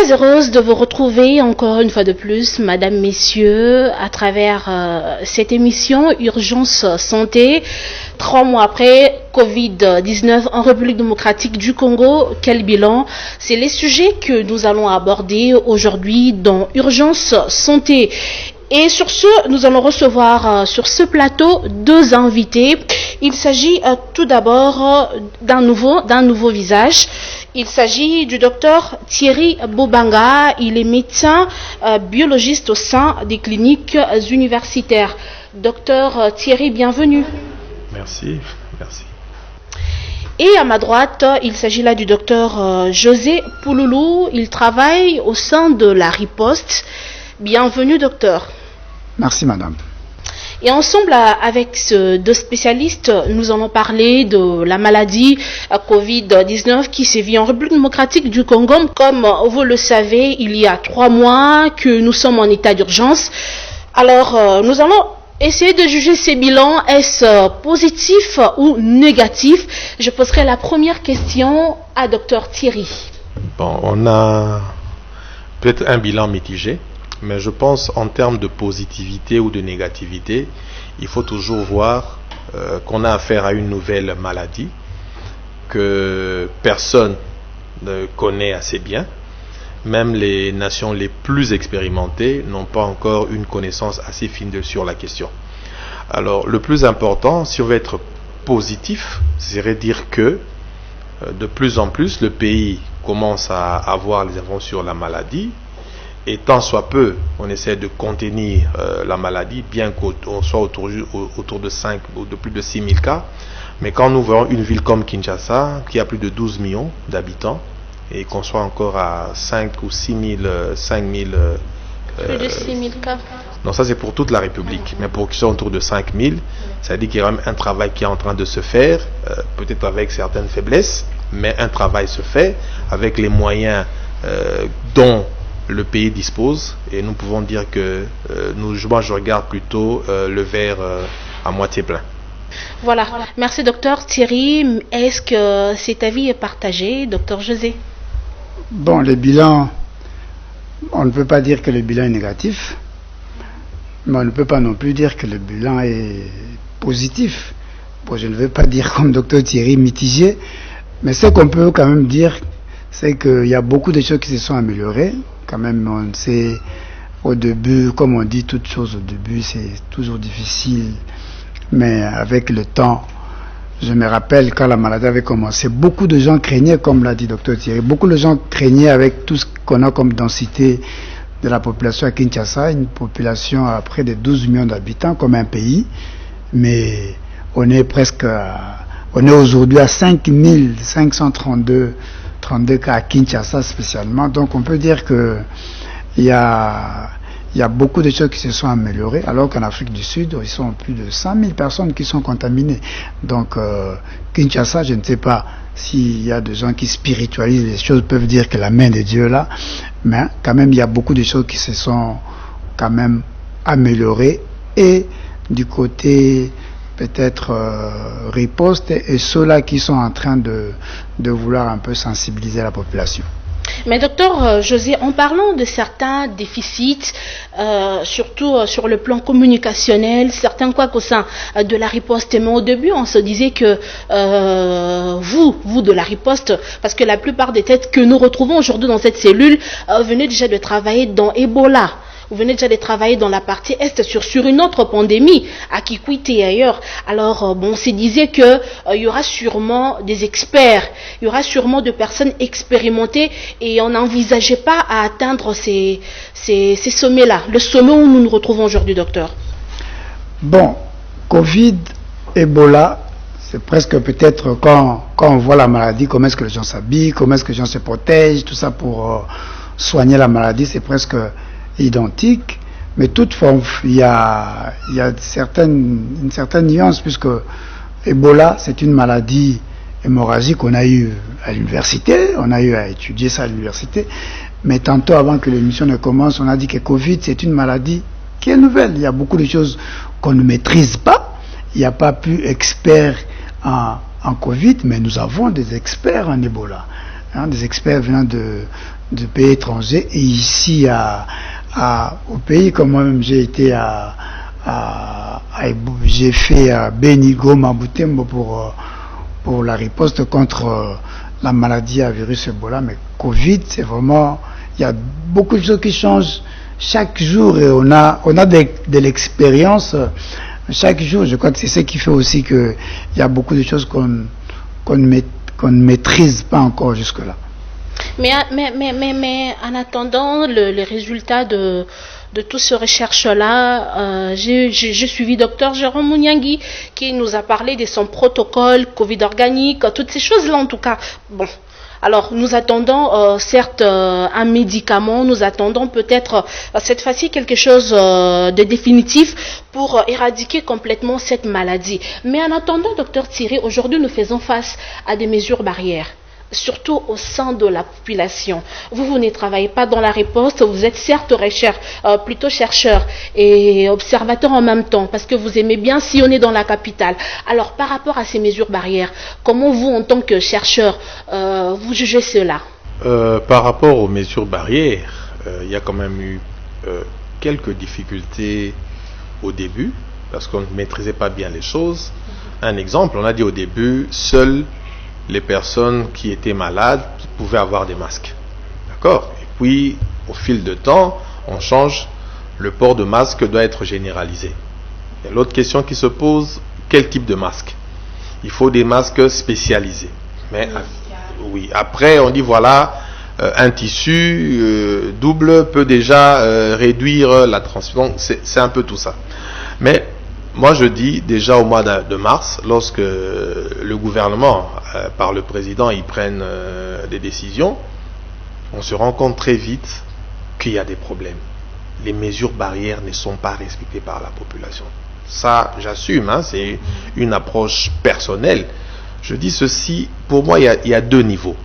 très heureuse de vous retrouver encore une fois de plus, Madame, Messieurs, à travers cette émission Urgence Santé. 3 mois après Covid-19 en République démocratique du Congo, quel bilan? C'est les sujets que nous allons aborder aujourd'hui dans Urgence Santé. Et sur ce, nous allons recevoir sur ce plateau 2 invités. Il s'agit tout d'abord d'un nouveau visage. Il s'agit du docteur Thierry Bobanga. Il est médecin biologiste au sein des cliniques universitaires. Docteur Thierry, bienvenue. Merci. Et à ma droite, il s'agit là du docteur José Pouloulou. Il travaille au sein de la Riposte. Bienvenue, docteur. Merci, madame. Et ensemble avec ces 2 spécialistes, nous allons parler de la maladie Covid-19 qui sévit en République démocratique du Congo. Comme vous le savez, il y a 3 mois que nous sommes en état d'urgence. Alors, nous allons essayer de juger ces bilans. Est-ce positif ou négatif? Je poserai la première question à Dr Thierry. Bon, on a peut-être un bilan mitigé. Mais je pense en termes de positivité ou de négativité, il faut toujours voir qu'on a affaire à une nouvelle maladie que personne ne connaît assez bien. Même les nations les plus expérimentées n'ont pas encore une connaissance assez fine sur la question. Alors le plus important, si on veut être positif, serait dire que de plus en plus le pays commence à avoir les informations sur la maladie. Et tant soit peu, on essaie de contenir la maladie, bien qu'on soit autour de 5 ou de plus de 6 000 cas. Mais quand nous voyons une ville comme Kinshasa, qui a plus de 12 millions d'habitants, et qu'on soit encore à 5 ou 6 000, plus de 6 000 cas. Non, ça c'est pour toute la République. Mais pour qu'ils soient autour de 5 000, ça veut dire qu'il y a quand même un travail qui est en train de se faire, peut-être avec certaines faiblesses, mais un travail se fait avec les moyens dont le pays dispose, et nous pouvons dire que moi je regarde plutôt le verre à moitié plein. Voilà. Merci docteur Thierry. Est-ce que cet avis est partagé, docteur José? Bon, le bilan, on ne peut pas dire que le bilan est négatif, mais on ne peut pas non plus dire que le bilan est positif. Bon, je ne veux pas dire comme docteur Thierry mitigé, mais ce qu'on peut quand même dire, c'est qu'il y a beaucoup de choses qui se sont améliorées. Quand même, on sait, au début, comme on dit, toute chose au début, c'est toujours difficile. Mais avec le temps, je me rappelle quand la maladie avait commencé, beaucoup de gens craignaient, comme l'a dit Dr Thierry, beaucoup de gens craignaient avec tout ce qu'on a comme densité de la population à Kinshasa, une population à près de 12 millions d'habitants, comme un pays. Mais on est aujourd'hui à 5532 cas à Kinshasa spécialement, donc on peut dire que il y a beaucoup de choses qui se sont améliorées, alors qu'en Afrique du Sud, ils sont plus de 100 000 personnes qui sont contaminées. Donc Kinshasa, je ne sais pas s'il y a des gens qui spiritualisent les choses, peuvent dire que la main de Dieu est là, mais quand même il y a beaucoup de choses qui se sont quand même améliorées, et du côté peut-être riposte et ceux-là qui sont en train de vouloir un peu sensibiliser la population. Mais docteur José, en parlant de certains déficits, surtout sur le plan communicationnel, certains quoi qu'au sein de la riposte, mais au début on se disait que vous de la riposte, parce que la plupart des têtes que nous retrouvons aujourd'hui dans cette cellule venaient déjà de travailler dans Ebola. Vous venez déjà de travailler dans la partie Est sur une autre pandémie, à Kikwit et ailleurs. Alors, on se disait qu'il y aura sûrement des experts, il y aura sûrement de personnes expérimentées, et on n'envisageait pas à atteindre ces sommets-là, le sommet où nous nous retrouvons aujourd'hui, docteur. Bon, Covid, Ebola, c'est presque peut-être quand on voit la maladie, comment est-ce que les gens s'habillent, comment est-ce que les gens se protègent, tout ça pour soigner la maladie, c'est presque identique, mais toutefois il y a une certaine nuance, puisque Ebola c'est une maladie hémorragique qu'on a eu à l'université, on a eu à étudier ça à l'université, mais tantôt avant que l'émission ne commence, on a dit que Covid c'est une maladie qui est nouvelle, il y a beaucoup de choses qu'on ne maîtrise pas, il n'y a pas plus experts en Covid, mais nous avons des experts en Ebola, des experts venant de pays étrangers. Et ici, au pays, comme moi-même j'ai été j'ai fait à Benigo, Mabutembo pour la riposte contre la maladie à virus Ebola. Mais Covid, c'est vraiment, il y a beaucoup de choses qui changent chaque jour et on a de l'expérience chaque jour. Je crois que c'est ce qui fait aussi que il y a beaucoup de choses qu'on ne maîtrise pas encore jusque-là. Mais en attendant le résultat de toute cette recherche-là, j'ai suivi Dr Jérôme Mouniangui qui nous a parlé de son protocole Covid organique, toutes ces choses-là en tout cas. Bon, alors nous attendons certes un médicament, nous attendons peut-être cette fois-ci quelque chose de définitif pour éradiquer complètement cette maladie. Mais en attendant, Dr Thierry, aujourd'hui nous faisons face à des mesures barrières, surtout au sein de la population. Vous ne travaillez pas dans la riposte, vous êtes certes plutôt chercheur et observateur en même temps, parce que vous aimez bien sillonner dans la capitale. Alors, par rapport à ces mesures barrières, comment vous, en tant que chercheur, vous jugez cela? Par rapport aux mesures barrières, il y a quand même eu quelques difficultés au début, parce qu'on ne maîtrisait pas bien les choses. Un exemple, on a dit au début, seuls les personnes qui étaient malades pouvaient avoir des masques. D'accord? Et puis, au fil de temps, on change, le port de masque doit être généralisé. Et l'autre question qui se pose, quel type de masque? Il faut des masques spécialisés. Mais oui, après on dit voilà, un tissu double peut déjà réduire la transmission. Donc c'est un peu tout ça. Mais moi je dis déjà au mois de mars, lorsque le gouvernement, par le président, ils prennent des décisions, on se rend compte très vite qu'il y a des problèmes. Les mesures barrières ne sont pas respectées par la population. Ça, j'assume, hein, c'est une approche personnelle. Je dis ceci, pour moi, il y a deux niveaux.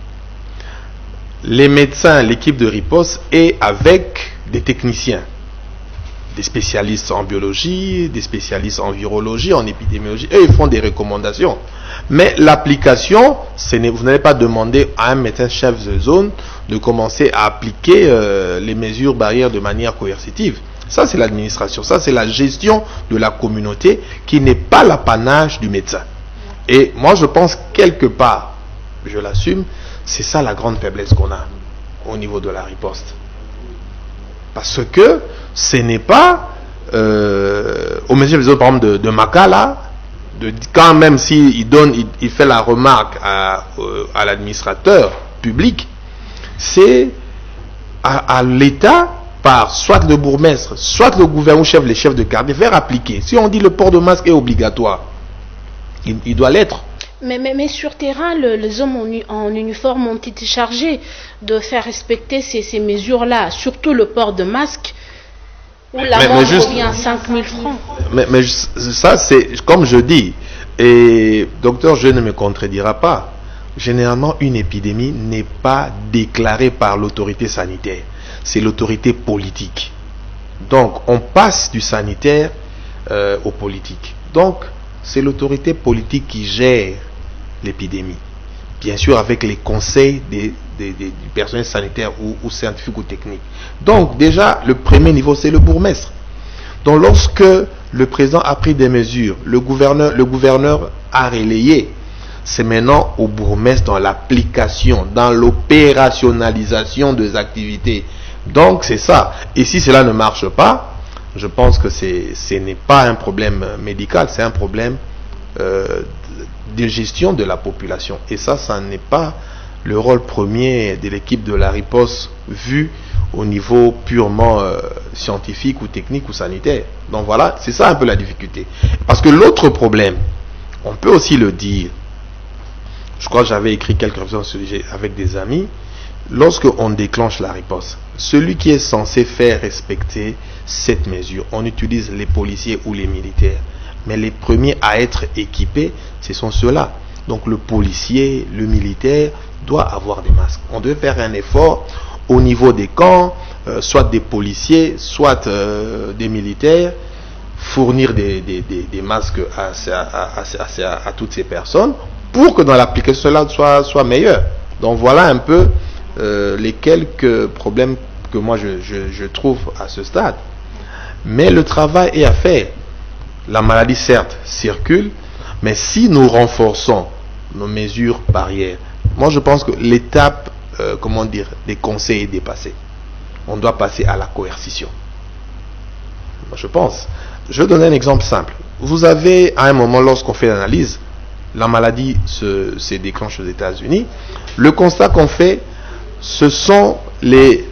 Les médecins, l'équipe de riposte, et avec des techniciens, des spécialistes en biologie, des spécialistes en virologie, en épidémiologie, eux, ils font des recommandations. Mais l'application, vous n'allez pas demander à un médecin chef de zone de commencer à appliquer les mesures barrières de manière coercitive. Ça, c'est l'administration. Ça, c'est la gestion de la communauté qui n'est pas l'apanage du médecin. Et moi, je pense quelque part, je l'assume, c'est ça la grande faiblesse qu'on a au niveau de la riposte. Parce que ce n'est pas au mesure par exemple de Makala, quand même s'il il fait la remarque à l'administrateur public, c'est à l'État, par soit le bourgmestre, soit le gouverneur chef, les chefs de quartier, faire appliquer. Si on dit le port de masque est obligatoire, il doit l'être. Mais sur terrain, les hommes en uniforme ont été chargés de faire respecter ces mesures-là, surtout le port de masque, où l'amende revient à 5 000 francs. Mais ça, c'est comme je dis, et docteur, je ne me contredira pas. Généralement, une épidémie n'est pas déclarée par l'autorité sanitaire, c'est l'autorité politique. Donc, on passe du sanitaire au politique. Donc, c'est l'autorité politique qui gère l'épidémie. Bien sûr, avec les conseils du personnel sanitaire ou scientifique ou technique. Donc, déjà, le premier niveau, c'est le bourgmestre. Donc, lorsque le président a pris des mesures, le gouverneur a relayé. C'est maintenant au bourgmestre dans l'application, dans l'opérationnalisation des activités. Donc, c'est ça. Et si cela ne marche pas, je pense que ce n'est pas un problème médical, c'est un problème de gestion de la population. Et ça n'est pas le rôle premier de l'équipe de la riposte vu au niveau purement scientifique ou technique ou sanitaire. Donc voilà, c'est ça un peu la difficulté. Parce que l'autre problème, on peut aussi le dire, je crois que j'avais écrit quelques réflexions sur le sujet avec des amis, lorsque on déclenche la riposte, celui qui est censé faire respecter cette mesure, on utilise les policiers ou les militaires. Mais les premiers à être équipés, ce sont ceux-là. Donc le policier, le militaire doit avoir des masques. On doit faire un effort au niveau des camps, soit des policiers, soit des militaires, fournir des masques à toutes ces personnes pour que dans l'application cela soit meilleur. Donc voilà un peu les quelques problèmes que moi je trouve à ce stade. Mais le travail est à faire. La maladie, certes, circule, mais si nous renforçons nos mesures barrières, moi je pense que l'étape, des conseils est dépassée. On doit passer à la coercition. Moi, je pense. Je vais donner un exemple simple. Vous avez, à un moment, lorsqu'on fait l'analyse, la maladie se déclenche aux États-Unis. Le constat qu'on fait, ce sont les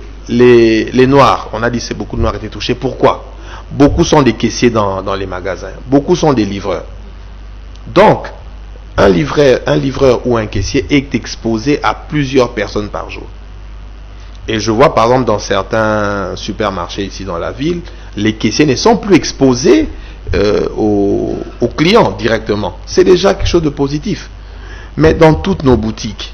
Noirs. On a dit que beaucoup de Noirs étaient touchés. Pourquoi? Beaucoup sont des caissiers dans les magasins. Beaucoup sont des livreurs. Donc, un livreur ou un caissier est exposé à plusieurs personnes par jour. Et je vois par exemple dans certains supermarchés ici dans la ville, les caissiers ne sont plus exposés aux clients directement. C'est déjà quelque chose de positif. Mais dans toutes nos boutiques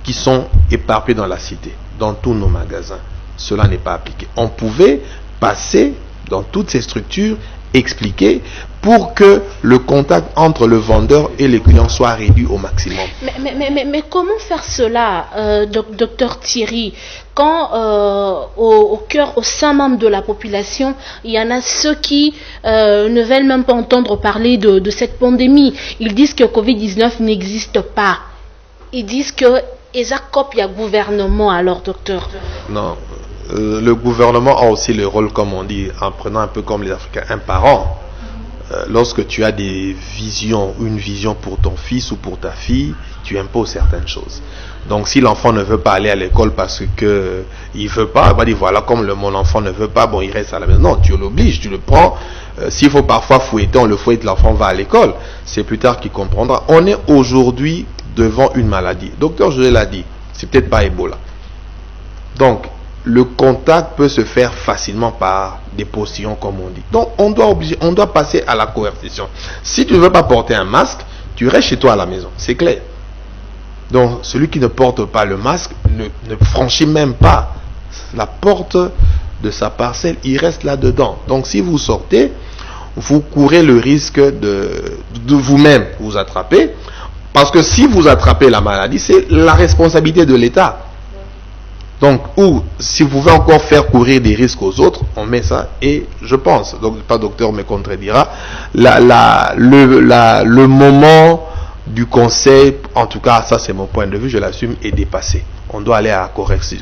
qui sont éparpillées dans la cité, dans tous nos magasins, cela n'est pas appliqué. On pouvait passer dans toutes ces structures, expliquer pour que le contact entre le vendeur et les clients soit réduit au maximum. Mais comment faire cela, docteur Thierry, quand au sein même de la population, il y en a ceux qui ne veulent même pas entendre parler de cette pandémie. Ils disent que Covid-19 n'existe pas. Ils disent que il y a gouvernement, alors docteur. Non, le gouvernement a aussi le rôle, comme on dit, en prenant un peu comme les Africains, un parent. Lorsque tu as une vision pour ton fils ou pour ta fille, tu imposes certaines choses. Donc si l'enfant ne veut pas aller à l'école parce que il veut pas, il va dire voilà, comme mon enfant ne veut pas, bon, il reste à la maison. Non, tu l'obliges, tu le prends. S'il faut parfois fouetter, on le fouette, l'enfant va à l'école. C'est plus tard qu'il comprendra. On est aujourd'hui devant une maladie. Docteur José l'a dit, c'est peut-être pas Ebola. Donc le contact peut se faire facilement par des postillons, comme on dit. Donc on doit passer à la coercition. Si tu ne veux pas porter un masque, tu restes chez toi à la maison, c'est clair. Donc celui qui ne porte pas le masque ne franchit même pas la porte de sa parcelle, il reste là-dedans. Donc si vous sortez, vous courez le risque de vous-même vous attraper, parce que si vous attrapez la maladie, c'est la responsabilité de l'État. Donc, ou si vous pouvez encore faire courir des risques aux autres, on met ça. Et je pense, donc pas docteur me contredira, le moment du conseil, en tout cas ça c'est mon point de vue, je l'assume, est dépassé. On doit aller à la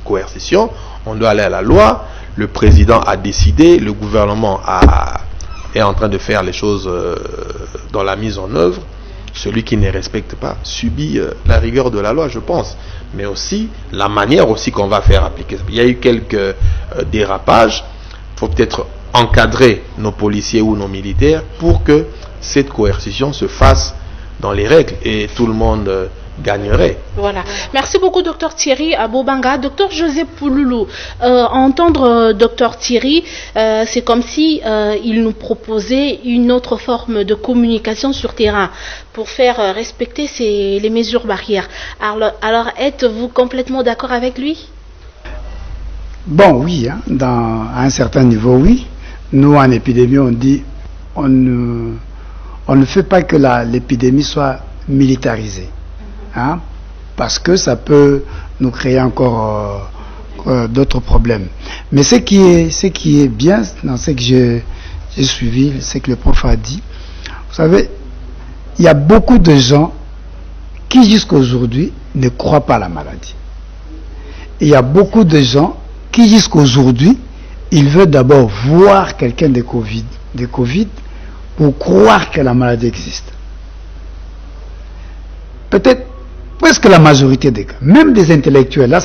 coercition, on doit aller à la loi. Le président a décidé, le gouvernement est en train de faire les choses dans la mise en œuvre. Celui qui ne respecte pas subit la rigueur de la loi, je pense. Mais aussi la manière aussi qu'on va faire appliquer. Il y a eu quelques dérapages. Il faut peut-être encadrer nos policiers ou nos militaires pour que cette coercition se fasse dans les règles et tout le monde gagnerait. Voilà. Merci beaucoup, docteur Thierry Abobanga. Docteur José Pouloulou, entendre docteur Thierry, c'est comme si il nous proposait une autre forme de communication sur terrain pour faire respecter les mesures barrières. Alors êtes-vous complètement d'accord avec lui? Bon, oui, hein, à un certain niveau, oui. Nous, en épidémie, on dit on ne fait pas que l'épidémie soit militarisée. Hein, parce que ça peut nous créer encore d'autres problèmes. Mais ce qui est bien dans ce que j'ai suivi, ce que le prof a dit, vous savez, il y a beaucoup de gens qui jusqu'à aujourd'hui ne croient pas à la maladie. Et il y a beaucoup de gens qui jusqu'à aujourd'hui, ils veulent d'abord voir quelqu'un de Covid pour croire que la maladie existe. Peut-être presque la majorité des cas, même des intellectuels, là,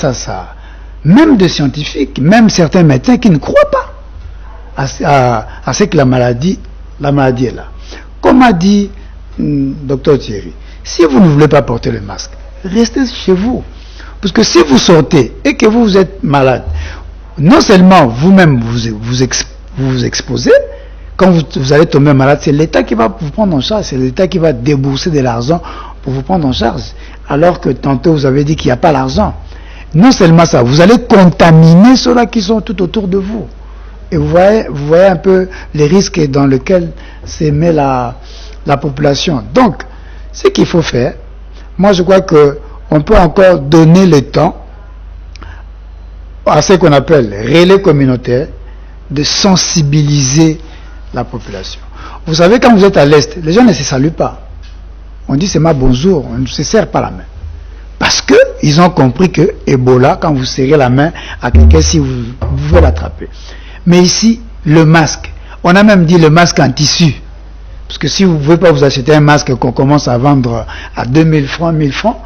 même des scientifiques, même certains médecins qui ne croient pas à ce que la maladie est là. Comme a dit Dr Thierry, si vous ne voulez pas porter le masque, restez chez vous. Parce que si vous sortez et que vous êtes malade, non seulement vous-même vous exposez, quand vous allez tomber malade, c'est l'État qui va vous prendre en charge, c'est l'État qui va débourser de l'argent pour vous prendre en charge. Alors que tantôt vous avez dit qu'il n'y a pas l'argent. Non seulement ça, vous allez contaminer ceux-là qui sont tout autour de vous. Et vous voyez un peu les risques dans lesquels se met la population. Donc, ce qu'il faut faire, moi je crois qu'on peut encore donner le temps à ce qu'on appelle relais communautaire, de sensibiliser la population. Vous savez, quand vous êtes à l'Est, les gens ne se saluent pas. On dit seulement bonjour, on ne se serre pas la main. Parce qu'ils ont compris que Ebola, quand vous serrez la main à quelqu'un, si vous pouvez l'attraper. Mais ici, le masque, on a même dit le masque en tissu. Parce que si vous ne pouvez pas vous acheter un masque qu'on commence à vendre à 2000 francs, 1000 francs,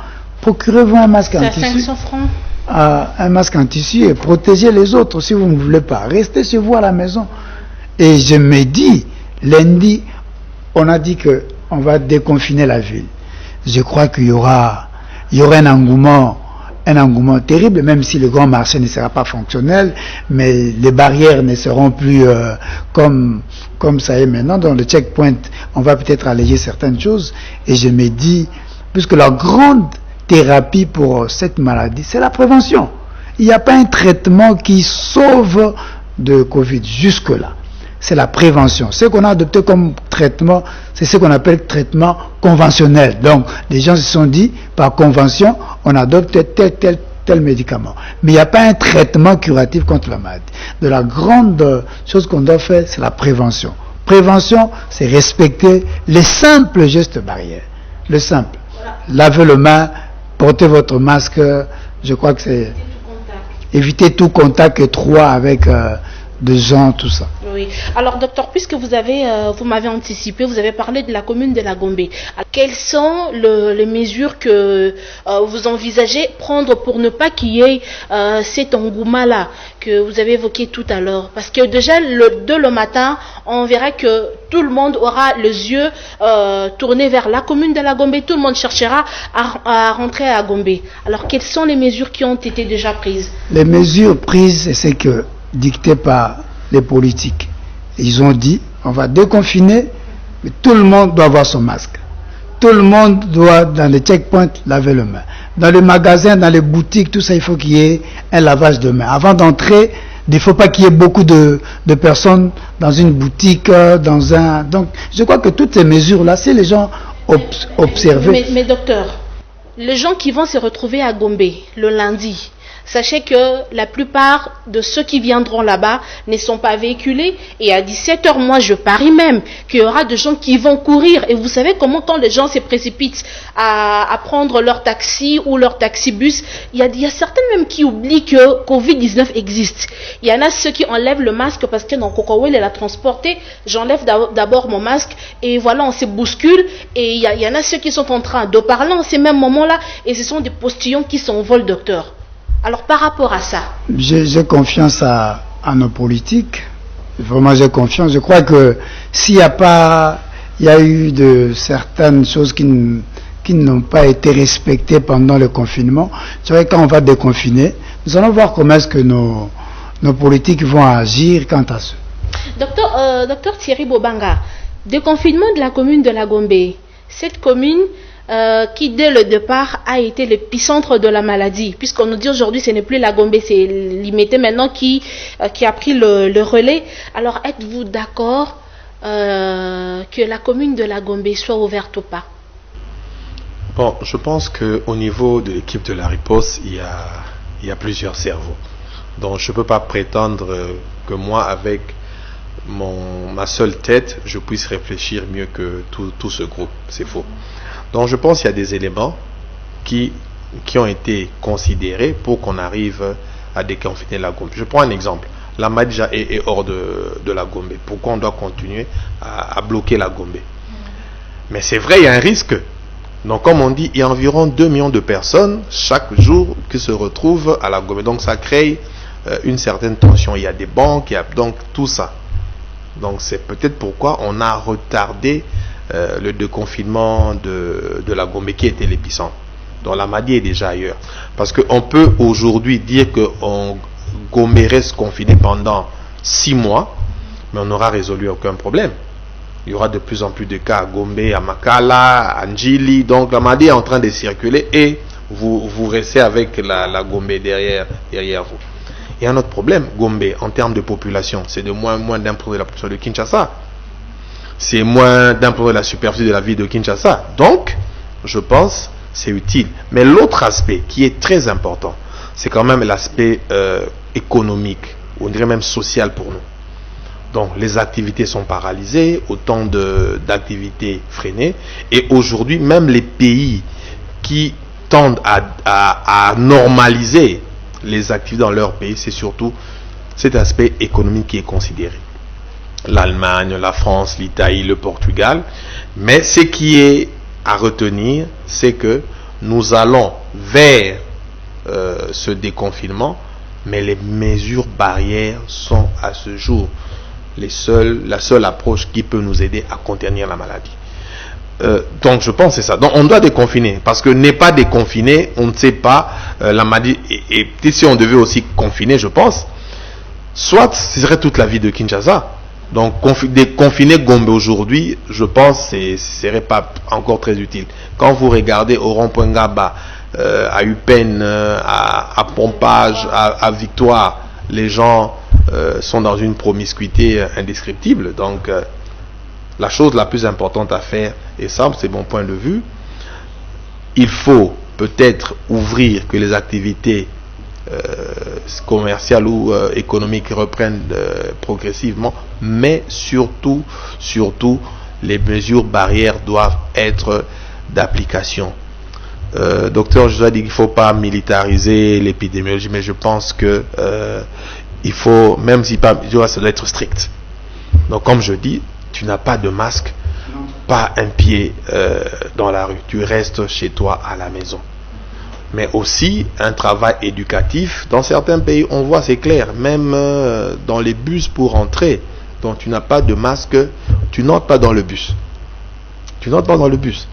procurez-vous un masque en tissu. 500 francs. Un masque en tissu et protégez les autres si vous ne voulez pas. Restez chez vous à la maison. Et je me dis, lundi, on a dit qu'on va déconfiner la ville. Je crois qu'il y aura un engouement terrible, même si le grand marché ne sera pas fonctionnel, mais les barrières ne seront plus comme ça est maintenant. Dans le checkpoint, on va peut-être alléger certaines choses. Et je me dis, puisque la grande thérapie pour cette maladie, c'est la prévention. Il n'y a pas un traitement qui sauve de Covid jusque-là. C'est la prévention. Ce qu'on a adopté comme traitement, c'est ce qu'on appelle traitement conventionnel. Donc, les gens se sont dit, par convention, on adopte tel médicament. Mais il n'y a pas un traitement curatif contre la maladie. De la grande chose qu'on doit faire, c'est la prévention. Prévention, c'est respecter les simples gestes barrières. Le simple. Lavez les mains, portez votre masque. Je crois que c'est éviter tout contact étroit avec des gens, tout ça. Oui. Alors, docteur, puisque vous m'avez anticipé, vous avez parlé de la commune de la Gombe. Alors, quelles sont les mesures que vous envisagez prendre pour ne pas qu'il y ait cet engouement-là que vous avez évoqué tout à l'heure? Parce que déjà, dès le matin, on verra que tout le monde aura les yeux tournés vers la commune de la Gombe. Tout le monde cherchera à rentrer à Gombe. Alors, quelles sont les mesures qui ont été déjà prises? Les mesures prises, c'est que dictées par les politiques. Ils ont dit, on va déconfiner, mais tout le monde doit avoir son masque. Tout le monde doit, dans les checkpoints, laver les mains. Dans les magasins, dans les boutiques, tout ça, il faut qu'il y ait un lavage de mains. Avant d'entrer, il ne faut pas qu'il y ait beaucoup de personnes dans une boutique, Donc, je crois que toutes ces mesures-là, si les gens observaient... Mais docteur, les gens qui vont se retrouver à Gombe le lundi, sachez que la plupart de ceux qui viendront là-bas ne sont pas véhiculés. Et à 17h, moi, je parie même qu'il y aura des gens qui vont courir. Et vous savez comment, quand les gens se précipitent à prendre leur taxi ou leur taxi-bus, il y a certains même qui oublient que Covid-19 existe. Il y en a ceux qui enlèvent le masque parce que dans Kokowel, elle a transporté. J'enlève d'abord mon masque et voilà, on se bouscule. Et il y en a ceux qui sont en train de parler en ces mêmes moments-là. Et ce sont des postillons qui s'envolent, docteur. Alors, par rapport à ça, j'ai confiance à nos politiques. Vraiment, j'ai confiance. Je crois que s'il y a eu de certaines choses qui n'ont pas été respectées pendant le confinement, c'est vrai que quand on va déconfiner, nous allons voir comment est-ce que nos politiques vont agir quant à ça. Docteur Thierry Bobanga, déconfinement de la commune de la Gombe. Cette commune qui dès le départ a été l'épicentre de la maladie, puisqu'on nous dit aujourd'hui ce n'est plus la Gombe, c'est Limité maintenant qui a pris le relais. Alors êtes-vous d'accord que la commune de la Gombe soit ouverte ou pas? Bon, je pense qu'au niveau de l'équipe de la riposte, il y a plusieurs cerveaux. Donc je ne peux pas prétendre que moi, avec ma seule tête, je puisse réfléchir mieux que tout ce groupe. C'est faux. Donc je pense qu'il y a des éléments qui ont été considérés pour qu'on arrive à déconfiner la Gombe. Je prends un exemple. La Madja est hors de la Gombe. Pourquoi on doit continuer à bloquer la Gombe? Mais c'est vrai, il y a un risque. Donc comme on dit, il y a environ 2 millions de personnes chaque jour qui se retrouvent à la Gombe. Donc ça crée une certaine tension. Il y a des banques, il y a donc tout ça. Donc c'est peut-être pourquoi on a retardé le déconfinement de la Gombe qui était l'épicentre. Donc la Madi est déjà ailleurs. Parce qu'on peut aujourd'hui dire que Gombe reste confiné pendant 6 mois, mais on n'aura résolu aucun problème. Il y aura de plus en plus de cas à Gombe, à Makala, à Njili. Donc la Madi est en train de circuler et vous restez avec la Gombe derrière vous. Il y a un autre problème, Gombe, en termes de population, c'est de moins d'un pour cent de la population de Kinshasa. C'est moins d'un pour cent de la superficie de la ville de Kinshasa. Donc, je pense, c'est utile. Mais l'autre aspect qui est très important, c'est quand même l'aspect économique, on dirait même social pour nous. Donc les activités sont paralysées, autant d'activités freinées. Et aujourd'hui, même les pays qui tendent à normaliser les activités dans leur pays, c'est surtout cet aspect économique qui est considéré. L'Allemagne, la France, l'Italie, le Portugal. Mais ce qui est à retenir, c'est que nous allons vers ce déconfinement, mais les mesures barrières sont à ce jour la seule approche qui peut nous aider à contenir la maladie. Donc je pense que c'est ça. Donc on doit déconfiner, parce que n'est pas déconfiné, on ne sait pas la maladie. Et si on devait aussi confiner, je pense, soit ce serait toute la vie de Kinshasa. Donc déconfiner Gombe aujourd'hui, je pense que ce serait pas encore très utile. Quand vous regardez au rond-point Ngaba, à Upen, à Pompage, à Victoire, les gens sont dans une promiscuité indescriptible. Donc la chose la plus importante à faire, et ça c'est mon point de vue, il faut peut-être ouvrir, que les activités commerciales ou économiques reprennent progressivement, mais surtout les mesures barrières doivent être d'application. Docteur, je dois dire qu'il ne faut pas militariser l'épidémiologie, mais je pense que il faut, même si pas, ça doit être strict. Donc comme je dis, tu n'as pas de masque, pas un pied dans la rue, tu restes chez toi à la maison. Mais aussi un travail éducatif. Dans certains pays, on voit, c'est clair, même dans les bus pour entrer, donc tu n'as pas de masque, tu n'entres pas dans le bus. Tu n'entres pas dans le bus.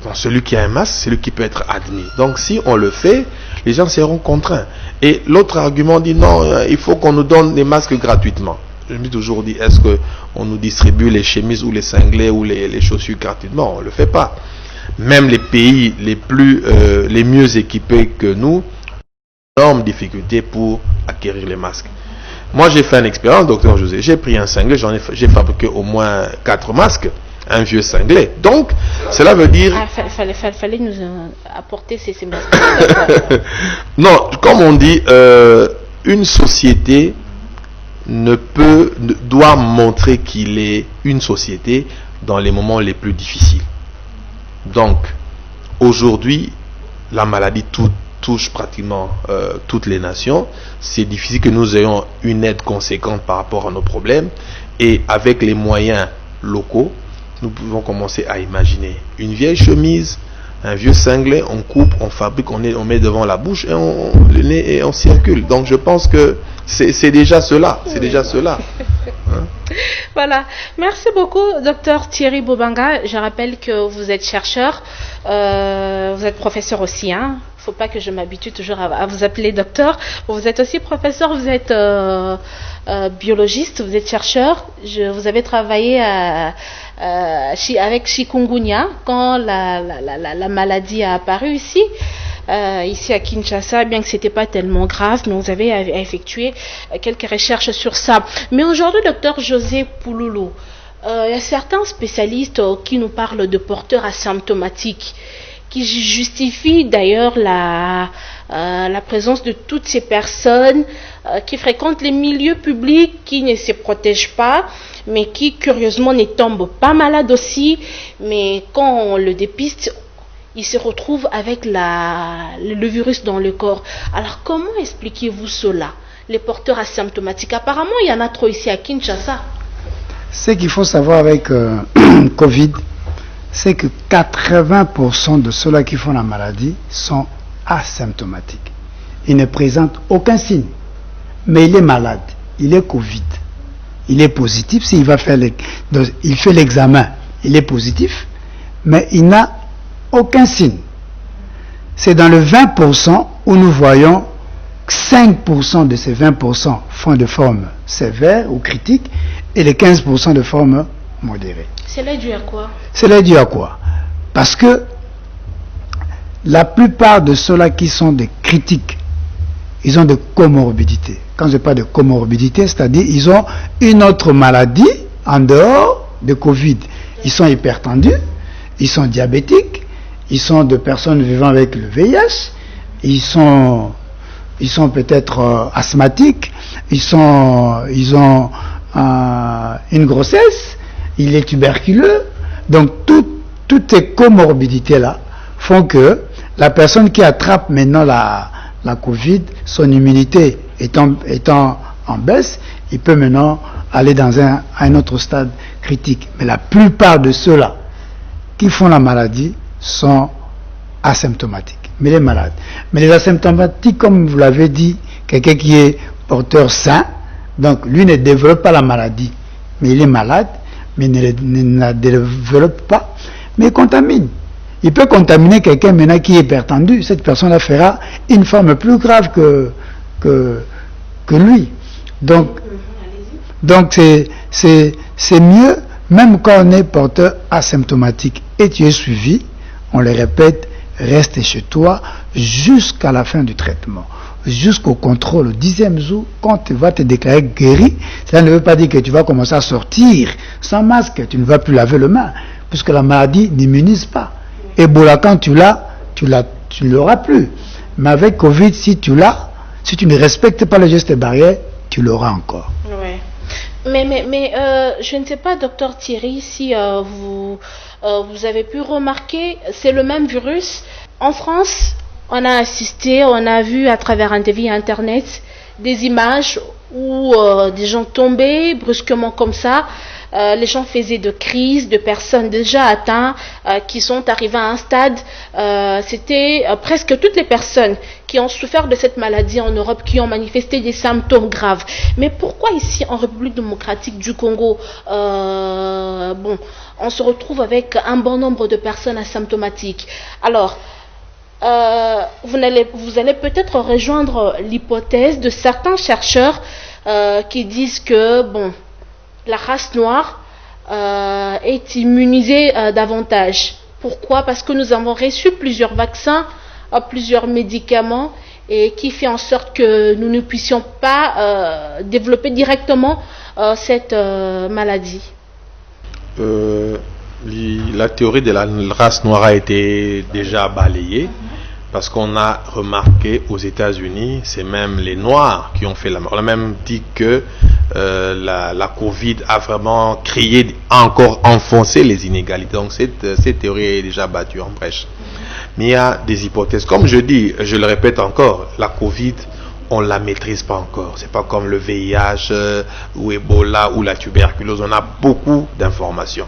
Donc celui qui a un masque, c'est celui qui peut être admis. Donc si on le fait, les gens seront contraints. Et l'autre argument dit non, il faut qu'on nous donne des masques gratuitement. Je me dis toujours, est-ce qu'on nous distribue les chemises ou les cinglés ou les chaussures gratuitement? On ne le fait pas. Même les pays les mieux équipés que nous, énorme difficulté pour acquérir les masques. Moi, j'ai fait une expérience, docteur José. J'ai pris un cinglé, j'ai fabriqué au moins 4 masques, un vieux cinglé. Donc, cela veut dire... Fallait nous apporter ces masques. Non, comme on dit, une société doit montrer qu'il est une société dans les moments les plus difficiles. Donc, aujourd'hui, la maladie touche pratiquement toutes les nations. C'est difficile que nous ayons une aide conséquente par rapport à nos problèmes. Et avec les moyens locaux, nous pouvons commencer à imaginer une vieille chemise, un vieux cinglé, on coupe, on fabrique, on met devant la bouche et on circule. Donc, je pense que c'est déjà cela. C'est déjà cela. Hein? Voilà. Merci beaucoup, docteur Thierry Bobanga. Je rappelle que vous êtes chercheur, vous êtes professeur aussi. Hein. Faut pas que je m'habitue toujours à vous appeler docteur. Vous êtes aussi professeur, vous êtes biologiste, vous êtes chercheur. Vous avez travaillé avec chikungunya quand la maladie a apparu ici. Ici à Kinshasa, bien que c'était pas tellement grave, mais vous avez effectué quelques recherches sur ça. Mais aujourd'hui, docteur José Pouloulou, il y a certains spécialistes qui nous parlent de porteurs asymptomatiques, qui justifient d'ailleurs la présence de toutes ces personnes qui fréquentent les milieux publics, qui ne se protègent pas, mais qui curieusement ne tombent pas malades aussi, mais quand on le dépiste, il se retrouve avec le virus dans le corps. Alors, comment expliquez-vous cela, les porteurs asymptomatiques? Apparemment, il y en a trop ici à Kinshasa. Ce qu'il faut savoir avec Covid, c'est que 80% de ceux-là qui font la maladie sont asymptomatiques. Ils ne présentent aucun signe. Mais il est malade, il est Covid. Il est positif, s'il va faire il fait l'examen, il est positif, mais il n'a aucun signe. C'est dans le 20% où nous voyons que 5% de ces 20% font de forme sévère ou critique et les 15% de forme modérée. Cela est dû à quoi? Cela est dû à quoi? Parce que la plupart de ceux-là qui sont des critiques, ils ont des comorbidités. Quand je parle de comorbidité, c'est-à-dire ils ont une autre maladie en dehors de Covid. Ils sont hypertendus, ils sont diabétiques, ils sont de personnes vivant avec le VIH, ils ils sont peut-être asthmatiques, ils ont une grossesse, il est tuberculeux. Donc toutes ces comorbidités-là font que la personne qui attrape maintenant la Covid, son immunité étant en baisse, il peut maintenant aller dans un autre stade critique. Mais la plupart de ceux-là qui font la maladie sont asymptomatiques. Mais les malades. Mais les asymptomatiques, comme vous l'avez dit, quelqu'un qui est porteur sain, donc lui ne développe pas la maladie, mais il est malade, mais ne la développe pas, mais il contamine. Il peut contaminer quelqu'un maintenant qui est hypertendu. Cette personne-là fera une forme plus grave que lui. Donc c'est mieux, même quand on est porteur asymptomatique et tu es suivi, on le répète, reste chez toi jusqu'à la fin du traitement, jusqu'au contrôle, au 10e jour, quand tu vas te déclarer guéri. Ça ne veut pas dire que tu vas commencer à sortir sans masque, tu ne vas plus laver les mains, puisque la maladie n'immunise pas. Ebola, quand tu ne l'auras plus. Mais avec Covid, si tu ne respectes pas les gestes barrières, tu l'auras encore. Ouais. Mais je ne sais pas, docteur Thierry, si vous avez pu remarquer, c'est le même virus. En France, on a assisté, on a vu à travers un TV Internet des images où des gens tombaient brusquement comme ça. Les gens faisaient de crises, de personnes déjà atteintes qui sont arrivées à un stade. C'était presque toutes les personnes qui ont souffert de cette maladie en Europe qui ont manifesté des symptômes graves. Mais pourquoi ici en République démocratique du Congo, on se retrouve avec un bon nombre de personnes asymptomatiques? Alors, vous allez peut-être rejoindre l'hypothèse de certains chercheurs qui disent que la race noire est immunisée davantage. Pourquoi? Parce que nous avons reçu plusieurs vaccins, plusieurs médicaments, et qui fait en sorte que nous ne puissions pas développer directement cette maladie. La théorie de la race noire a été déjà balayée, parce qu'on a remarqué aux États-Unis, c'est même les Noirs qui ont fait la mort. On a même dit que la Covid a vraiment encore enfoncé les inégalités. Donc cette théorie est déjà battue en brèche. Mais il y a des hypothèses. Comme je dis, je le répète encore, la Covid, on ne la maîtrise pas encore. C'est pas comme le VIH ou Ebola ou la tuberculose. On a beaucoup d'informations.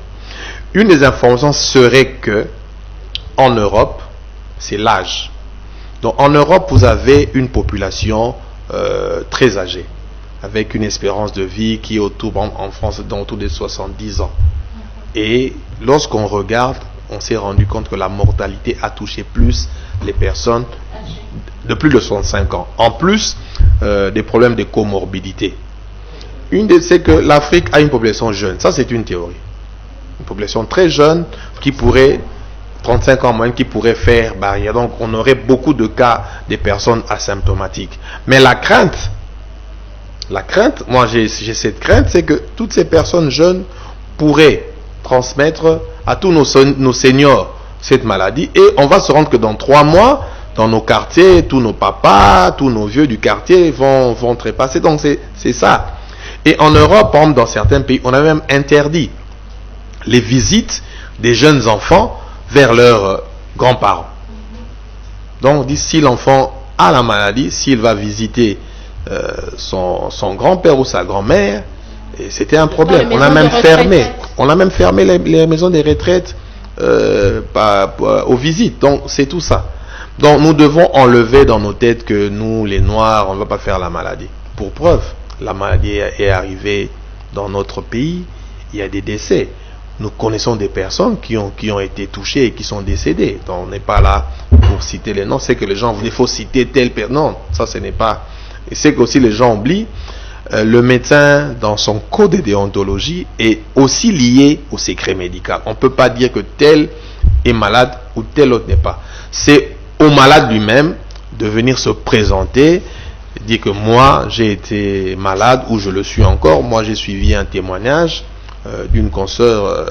Une des informations serait que en Europe, c'est l'âge. Donc en Europe, vous avez une population très âgée, avec une espérance de vie qui est en France autour de 70 ans. Et lorsqu'on regarde, on s'est rendu compte que la mortalité a touché plus les personnes de plus de 65 ans. En plus des problèmes de comorbidité. C'est que l'Afrique a une population jeune. Ça, c'est une théorie. Une population très jeune qui pourrait, 35 ans en moyenne, qui pourrait faire barrière. Donc, on aurait beaucoup de cas de personnes asymptomatiques. Mais la crainte, moi j'ai cette crainte, c'est que toutes ces personnes jeunes pourraient transmettre à tous nos seniors cette maladie, et on va se rendre que dans 3 mois, dans nos quartiers, tous nos papas, tous nos vieux du quartier vont trépasser. Donc c'est ça. Et en Europe, par exemple, dans certains pays, on a même interdit les visites des jeunes enfants vers leurs grands-parents. Donc on dit, si l'enfant a la maladie, s'il va visiter son grand-père ou sa grand-mère, et c'était un problème. On a même fermé les maisons des retraites aux visites. Donc c'est tout ça. Donc nous devons enlever dans nos têtes que nous, les Noirs, on ne va pas faire la maladie. Pour preuve, la maladie est arrivée dans notre pays, il y a des décès. Nous connaissons des personnes qui ont été touchées et qui sont décédées. Donc on n'est pas là pour citer les noms. C'est que les gens, il faut citer telle personne. Non, ça ce n'est pas. Et c'est qu'aussi les gens oublient, le médecin, dans son code de déontologie, est aussi lié au secret médical. On ne peut pas dire que tel est malade ou tel autre n'est pas. C'est au malade lui-même de venir se présenter, dire que moi j'ai été malade ou je le suis encore. Moi j'ai suivi un témoignage d'une consoeur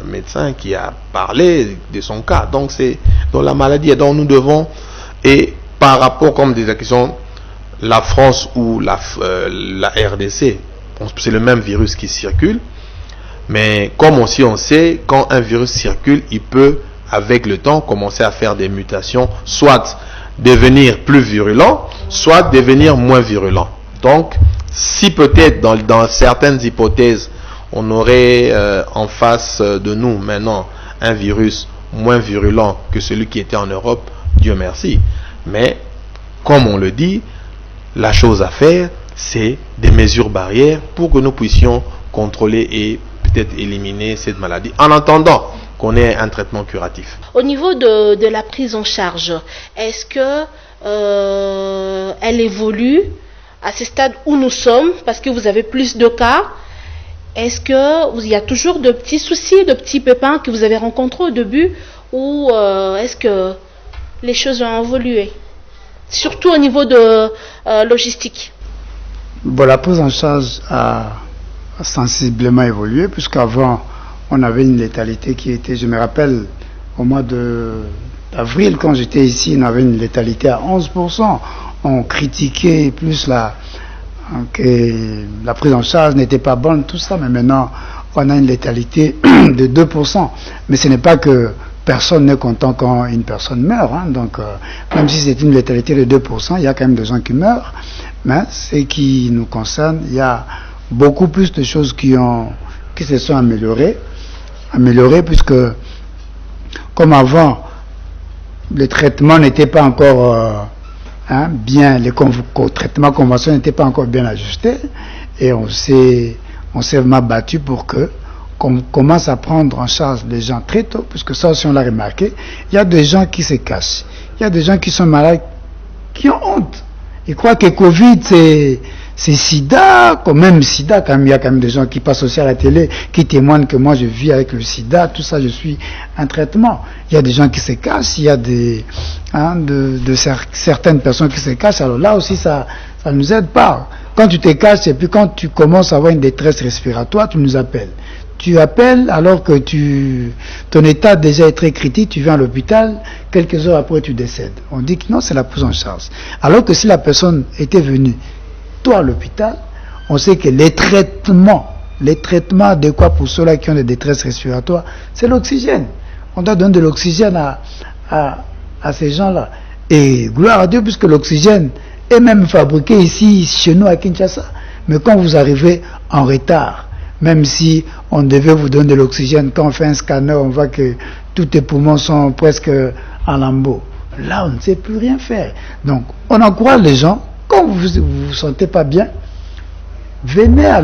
médecin qui a parlé de son cas. Donc c'est dans la maladie, et donc nous devons, et par rapport comme des questions la France ou la RDC, c'est le même virus qui circule. Mais comme aussi on sait, quand un virus circule, il peut, avec le temps, commencer à faire des mutations, soit devenir plus virulent, soit devenir moins virulent. Donc, si peut-être dans certaines hypothèses, on aurait en face de nous maintenant un virus moins virulent que celui qui était en Europe, Dieu merci. Mais, comme on le dit, la chose à faire, c'est des mesures barrières pour que nous puissions contrôler et peut-être éliminer cette maladie, en attendant qu'on ait un traitement curatif. Au niveau de la prise en charge, est-ce que elle évolue à ce stade où nous sommes, parce que vous avez plus de cas? Est-ce qu'il y a toujours de petits soucis, de petits pépins que vous avez rencontrés au début, ou est-ce que les choses ont évolué, surtout au niveau de logistique? Bon, la prise en charge a sensiblement évolué, puisqu'avant, on avait une létalité qui était, je me rappelle, au mois d'avril, quand j'étais ici, on avait une létalité à 11%. On critiquait plus que la prise en charge n'était pas bonne, tout ça, mais maintenant, on a une létalité de 2%. Mais ce n'est pas que personne n'est content quand une personne meurt, hein. Donc, même si c'est une létalité de 2%, il y a quand même des gens qui meurent. Mais ce qui nous concerne, il y a beaucoup plus de choses qui se sont améliorées, puisque comme avant, le traitement n'était pas encore bien, les traitements conventionnels n'étaient pas encore bien ajustés, et on s'est vraiment battu pour qu'on commence à prendre en charge les gens très tôt, puisque ça aussi on l'a remarqué. Il y a des gens qui se cachent, il y a des gens qui sont malades, qui ont honte. Ils croient que Covid c'est sida, quand même sida, quand même, il y a quand même des gens qui passent aussi à la télé, qui témoignent que moi je vis avec le sida, tout ça, je suis un traitement. Il y a des gens qui se cachent, il y a certaines personnes qui se cachent, alors là aussi ça ne nous aide pas. Quand tu te caches, et puis quand tu commences à avoir une détresse respiratoire, tu nous appelles. Tu appelles alors que ton état déjà est très critique, tu viens à l'hôpital, quelques heures après tu décèdes. On dit que non, c'est la prise en charge. Alors que si la personne était venue à l'hôpital, on sait que les traitements adéquats pour ceux-là qui ont des détresses respiratoires, c'est l'oxygène. On doit donner de l'oxygène à ces gens-là. Et gloire à Dieu, puisque l'oxygène est même fabriqué ici, chez nous à Kinshasa. Mais quand vous arrivez en retard, même si on devait vous donner de l'oxygène, quand on fait un scanner, on voit que tous tes poumons sont presque en lambeaux. Là, on ne sait plus rien faire. Donc, on encourage les gens. Quand vous vous sentez pas bien, venez à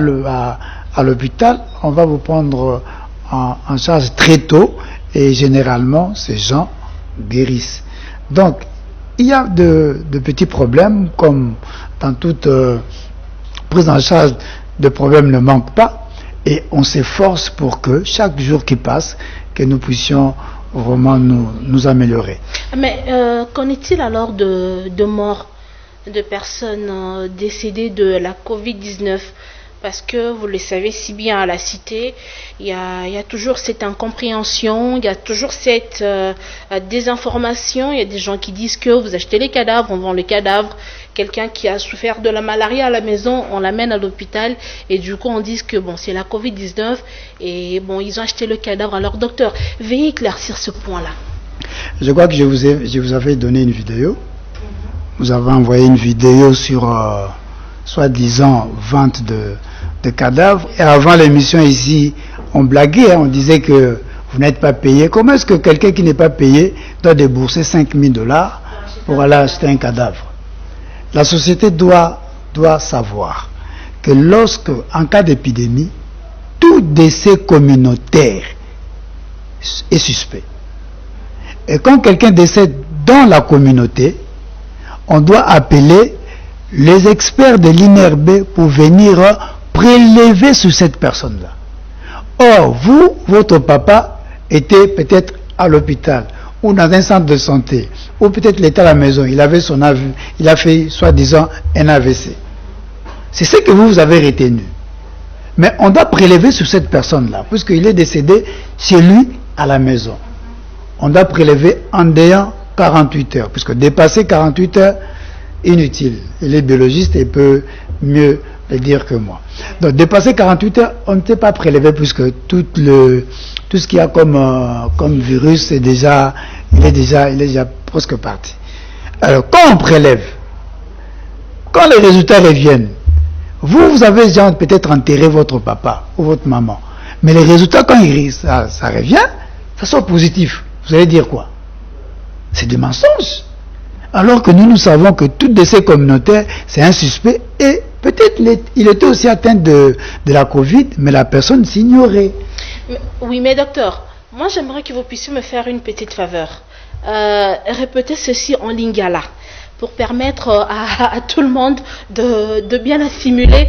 l'hôpital, on va vous prendre en charge très tôt, et généralement, ces gens guérissent. Donc, il y a de petits problèmes, comme dans toute prise en charge, de problèmes ne manquent pas, et on s'efforce pour que chaque jour qui passe, que nous puissions vraiment nous améliorer. Mais qu'en est-il alors de morts, de personnes décédées de la Covid-19? Parce que vous le savez si bien à la cité, il y a toujours cette incompréhension, il y a toujours cette désinformation. Il y a des gens qui disent que vous achetez les cadavres, on vend les cadavres. Quelqu'un qui a souffert de la malaria à la maison, on l'amène à l'hôpital, et du coup on dit que bon, c'est la Covid-19, et bon, ils ont acheté le cadavre à leur docteur. Veuillez éclaircir ce point-là. Je crois que je vous avais donné une vidéo. Vous avez envoyé une vidéo sur soi-disant vente de cadavres. Et avant l'émission ici, on blaguait, on disait que vous n'êtes pas payé. Comment est-ce que quelqu'un qui n'est pas payé doit débourser $5,000 pour aller acheter un cadavre? La société doit savoir que en cas d'épidémie, tout décès communautaire est suspect. Et quand quelqu'un décède dans la communauté, on doit appeler les experts de l'INRB pour venir prélever sur cette personne-là. Or, votre papa était peut-être à l'hôpital ou dans un centre de santé, ou peut-être il était à la maison, il avait il a fait soi-disant un AVC. C'est ce que vous avez retenu. Mais on doit prélever sur cette personne-là, puisqu'il est décédé chez lui à la maison. On doit prélever en dehors 48 heures, puisque dépasser 48 heures, inutile. Il est biologiste et peut mieux le dire que moi. Donc, dépasser 48 heures, on ne peut pas prélever puisque tout ce qu'il y a comme virus il est déjà presque parti. Alors, quand on prélève, quand les résultats reviennent, vous avez déjà peut-être enterré votre papa ou votre maman. Mais les résultats, quand ça revient, ça sort positif. Vous allez dire quoi? C'est des mensonges. Alors que nous savons que tout décès communautaire, c'est un suspect et peut-être il était aussi atteint de la Covid, mais la personne s'ignorait. Oui, mais docteur, moi j'aimerais que vous puissiez me faire une petite faveur. Répétez ceci en lingala pour permettre à tout le monde de bien assimiler.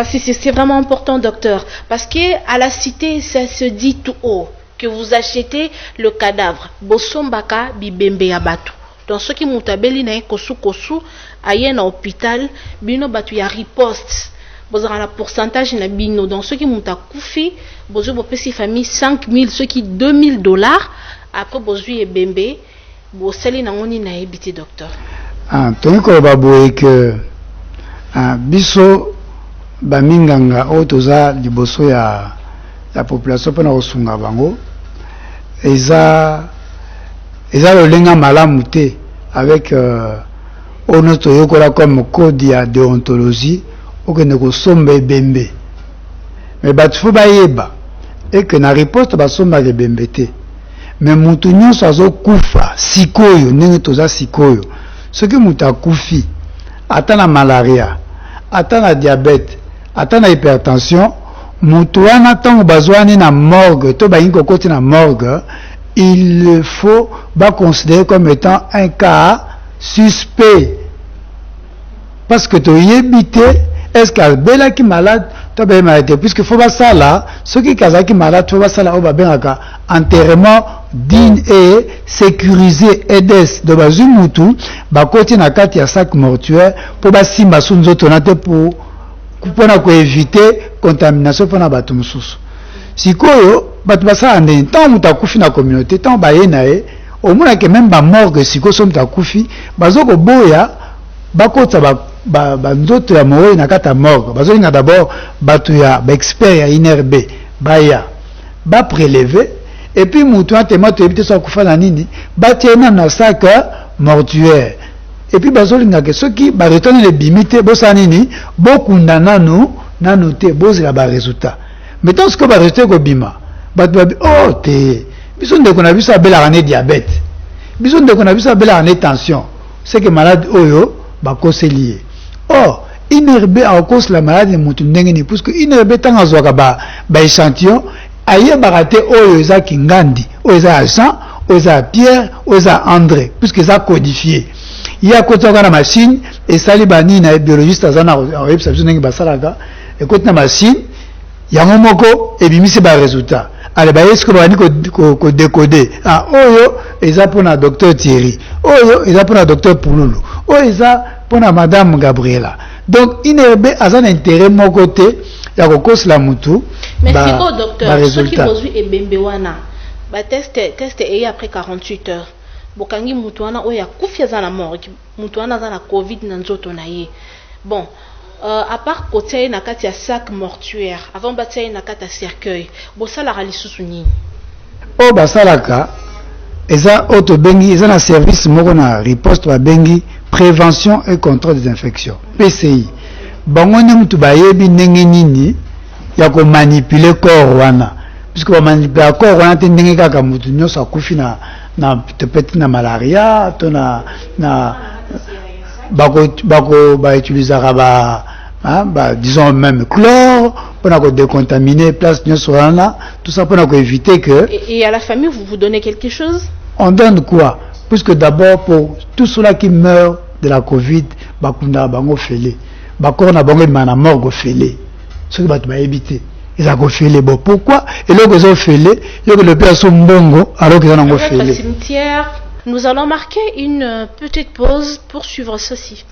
C'est vraiment important, docteur. Parce qu'à la cité, ça se dit tout haut que vous achetez le cadavre. Bosombaka bibembe abatu. Dans ce qui moutabeli na kosu aye na hôpital, bino batu ya riposte. Bozara la pourcentage na bino. Dans ce qui moutakufi, bozo bopesi famille 5 000, ceux qui $2,000. Après bozo ye bembe, bosali na ngoni na ebiti docteur. Toni ko baboye que biso baminganga otoza liboso ya population pona kosunga bango eza lolenga malamu te avec ono toyokola comme code ya déontologie okende kosomba ebembe mais bato fo bayeba eke na riposte basomba ebembe te mais mutu nyonso azokufa sikoyo ndenge toza sikoyo soki mutu akufi ata na malaria ata na diabète ata na hypertension mutu wana ntango bazwani na morgue to bayingi kokoti na morgue il faut considérer comme étant un cas suspect parce que toyebi te est-ce qu'abelaki malade to be malade puisque faut basala soki kazaki malade faut basala o babengaka enterrement digne et sécurisé EDS de bazwi mutu bakoti na kati ya sac mortuaire po basimba su nzoto na te pour mpona koevite contamination mpona bato mosusu sikoyo bato basala ndeni ntango moto akufi na communauté ntango baye na ye omonake meme bamorgue sikoyo so moto akufi bazokoboya bakota banzoto ya moyi na kati ya morgue bazolinga d'abord bato ya baexpert ya INRB baya baprélevé et puis moto atema toyebi te so akufa na nini batie na sac mortuaire et puis bazolingaka soki baretourne le bimite bosala nini bokunda nanu te bozela baresultat mais tant que baresultat ekobima bato babi oh te biso ndeko na biso abelaka ne diabète biso ndeko na biso abelaka ne tension c'est que malade oyo bakoseli ye or INRB akose la malade ya motu ndenge ni puisque INRB ntango azwaka baéchantillon ayebaka te oyo eza kingandi oyo eza ya Jean oyo eza ya Pierre oyo eza ya André puisque eza codifié il y a côté na machine et sali bani na biologiste azana oyebisa biso ndenge basalaka ekoti na machine yango moko ebimisi ba résultat ale ba yesko bani ko décoder oyo eza pona docteur Thierry oyo eza pona docteur Poululu oyo eza pona madame Gabriela donc INRB azana intérêt moko te ya kokosela mutu mais siko docteur soki bozwi ebembe wana ba test et après 48 heures bokangi mutu wana oyo akufi aza na morgue mutu wana aza na covid na nzoto na ye bon à part kotia ye na kati ya sac mortuaire avant batia ye na kati ya cercueil bosalaka lisusu nini oyo basalaka eza oyo tobengi eza na service moko na riposte babengi prévention et contrôle des infections PCI bango nde mutu bayebi ndenge nini ya komanipule corps wana puisque bamanipula corps wana te ndenge kaka mutu nyonso akufi na peut-être na malaria to na utilisera disons même chlore pour décontaminer place nyonso wana tout ça pour éviter que et à la famille vous donnez quelque chose on donne quoi puisque d'abord pour tous ceux-là qui meurent de la Covid bakunda bango félé bakor na bango na morgue félé ce que tu vas éviter ils ont fait les beaux. Pourquoi? Et là, ils ont fait le père Sombongo, alors qu'ils ont fait les. Cimetière, nous allons marquer une petite pause pour suivre ceci.